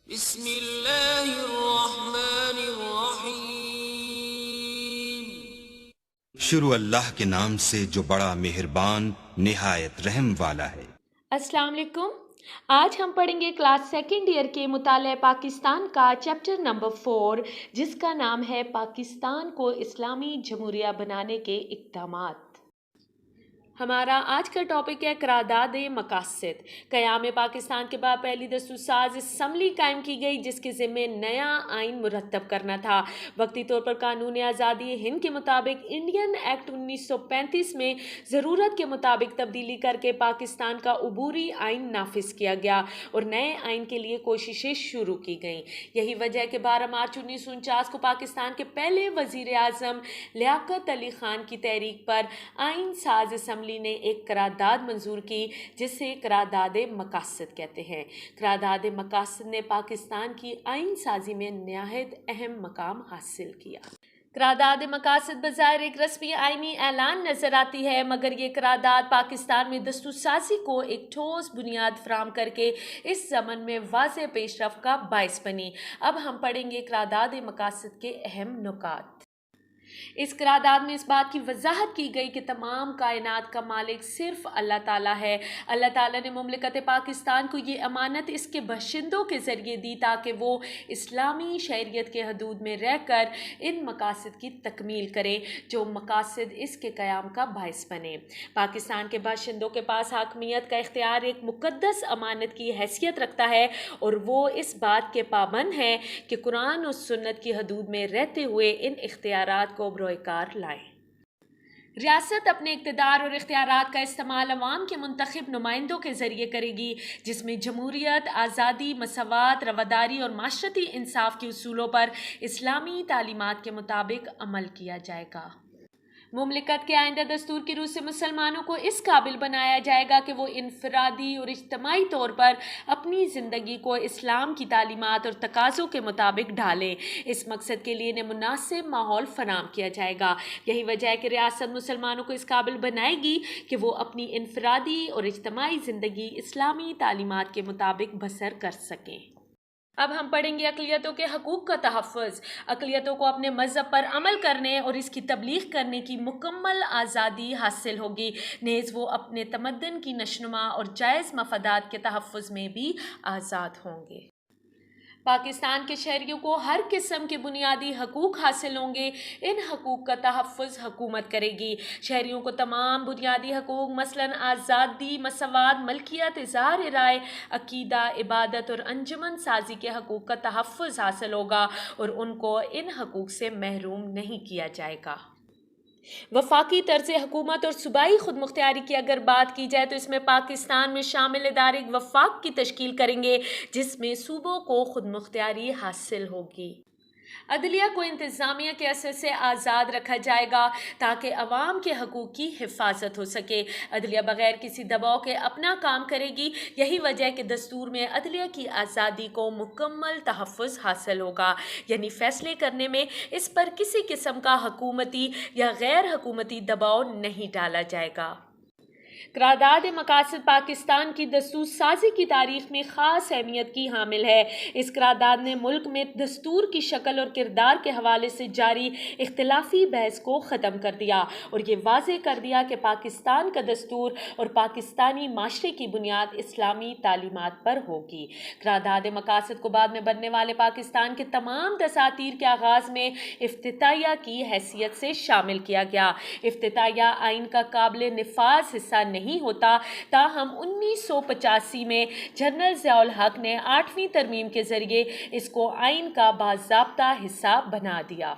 بسم اللہ الرحمن الرحیم۔ شروع اللہ کے نام سے جو بڑا مہربان نہایت رحم والا ہے۔ السلام علیکم۔ آج ہم پڑھیں گے کلاس سیکنڈ ایئر کے مطالعہ پاکستان کا چیپٹر نمبر 4، جس کا نام ہے پاکستان کو اسلامی جمہوریہ بنانے کے اقدامات۔ ہمارا آج کا ٹاپک ہے قرارداد مقاصد۔ قیام پاکستان کے بعد پہلی دستور ساز اسمبلی قائم کی گئی، جس کے ذمے نیا آئین مرتب کرنا تھا۔ وقتی طور پر قانون آزادی ہند کے مطابق انڈین ایکٹ 1935 میں ضرورت کے مطابق تبدیلی کر کے پاکستان کا عبوری آئین نافذ کیا گیا اور نئے آئین کے لیے کوششیں شروع کی گئیں۔ یہی وجہ ہے کہ 12 مارچ 1949 کو پاکستان کے پہلے وزیر اعظم لیاقت علی خان کی تحریک پر آئین ساز اسمبلی نے ایک قرارداد منظور کی، جسے قرارداد مقاصد کہتے ہیں۔ قرارداد مقاصد نے پاکستان کی آئین سازی میں نہایت اہم مقام حاصل کیا۔ قرارداد مقاصد بظاہر ایک رسمی آئینی اعلان نظر آتی ہے، مگر یہ قرارداد پاکستان میں دستور سازی کو ایک ٹھوس بنیاد فراہم کر کے اس ضمن میں واضح پیش رفت کا باعث بنی۔ اب ہم پڑھیں گے قرارداد مقاصد کے اہم نکات۔ اس قرارداد میں اس بات کی وضاحت کی گئی کہ تمام کائنات کا مالک صرف اللہ تعالیٰ ہے۔ اللہ تعالیٰ نے مملکت پاکستان کو یہ امانت اس کے باشندوں کے ذریعے دی تاکہ وہ اسلامی شریعت کے حدود میں رہ کر ان مقاصد کی تکمیل کرے جو مقاصد اس کے قیام کا باعث بنے۔ پاکستان کے باشندوں کے پاس حاکمیت کا اختیار ایک مقدس امانت کی حیثیت رکھتا ہے، اور وہ اس بات کے پابند ہیں کہ قرآن و سنت کی حدود میں رہتے ہوئے ان اختیارات کو بروئے کار لائیں۔ ریاست اپنے اقتدار اور اختیارات کا استعمال عوام کے منتخب نمائندوں کے ذریعے کرے گی، جس میں جمہوریت، آزادی، مساوات، رواداری اور معاشرتی انصاف کے اصولوں پر اسلامی تعلیمات کے مطابق عمل کیا جائے گا۔ مملکت کے آئندہ دستور کی روح سے مسلمانوں کو اس قابل بنایا جائے گا کہ وہ انفرادی اور اجتماعی طور پر اپنی زندگی کو اسلام کی تعلیمات اور تقاضوں کے مطابق ڈھالیں۔ اس مقصد کے لیے انہیں مناسب ماحول فراہم کیا جائے گا۔ یہی وجہ ہے کہ ریاست مسلمانوں کو اس قابل بنائے گی کہ وہ اپنی انفرادی اور اجتماعی زندگی اسلامی تعلیمات کے مطابق بسر کر سکیں۔ اب ہم پڑھیں گے اقلیتوں کے حقوق کا تحفظ۔ اقلیتوں کو اپنے مذہب پر عمل کرنے اور اس کی تبلیغ کرنے کی مکمل آزادی حاصل ہوگی، نیز وہ اپنے تمدن کی نشوونما اور جائز مفادات کے تحفظ میں بھی آزاد ہوں گے۔ پاکستان کے شہریوں کو ہر قسم کے بنیادی حقوق حاصل ہوں گے۔ ان حقوق کا تحفظ حکومت کرے گی۔ شہریوں کو تمام بنیادی حقوق مثلاً آزادی، مساوات، ملکیت، اظہار رائے، عقیدہ، عبادت اور انجمن سازی کے حقوق کا تحفظ حاصل ہوگا، اور ان کو ان حقوق سے محروم نہیں کیا جائے گا۔ وفاقی طرز حکومت اور صوبائی خود مختاری کی اگر بات کی جائے تو اس میں پاکستان میں شامل ادارے ایک وفاق کی تشکیل کریں گے، جس میں صوبوں کو خود مختاری حاصل ہوگی۔ عدلیہ کو انتظامیہ کے اثر سے آزاد رکھا جائے گا تاکہ عوام کے حقوق کی حفاظت ہو سکے۔ عدلیہ بغیر کسی دباؤ کے اپنا کام کرے گی۔ یہی وجہ ہے کہ دستور میں عدلیہ کی آزادی کو مکمل تحفظ حاصل ہوگا، یعنی فیصلے کرنے میں اس پر کسی قسم کا حکومتی یا غیر حکومتی دباؤ نہیں ڈالا جائے گا۔ قرارداد مقاصد پاکستان کی دستور سازی کی تاریخ میں خاص اہمیت کی حامل ہے۔ اس قرارداد نے ملک میں دستور کی شکل اور کردار کے حوالے سے جاری اختلافی بحث کو ختم کر دیا اور یہ واضح کر دیا کہ پاکستان کا دستور اور پاکستانی معاشرے کی بنیاد اسلامی تعلیمات پر ہوگی۔ قرارداد مقاصد کو بعد میں بننے والے پاکستان کے تمام دساتیر کے آغاز میں افتتاحیہ کی حیثیت سے شامل کیا گیا۔ افتتاحیہ آئین کا قابل نفاذ حصہ نہیں ہوتا، تاہم 1985 میں جنرل ضیاء الحق نے 8ویں ترمیم کے ذریعے اس کو آئین کا باضابطہ حصہ بنا دیا۔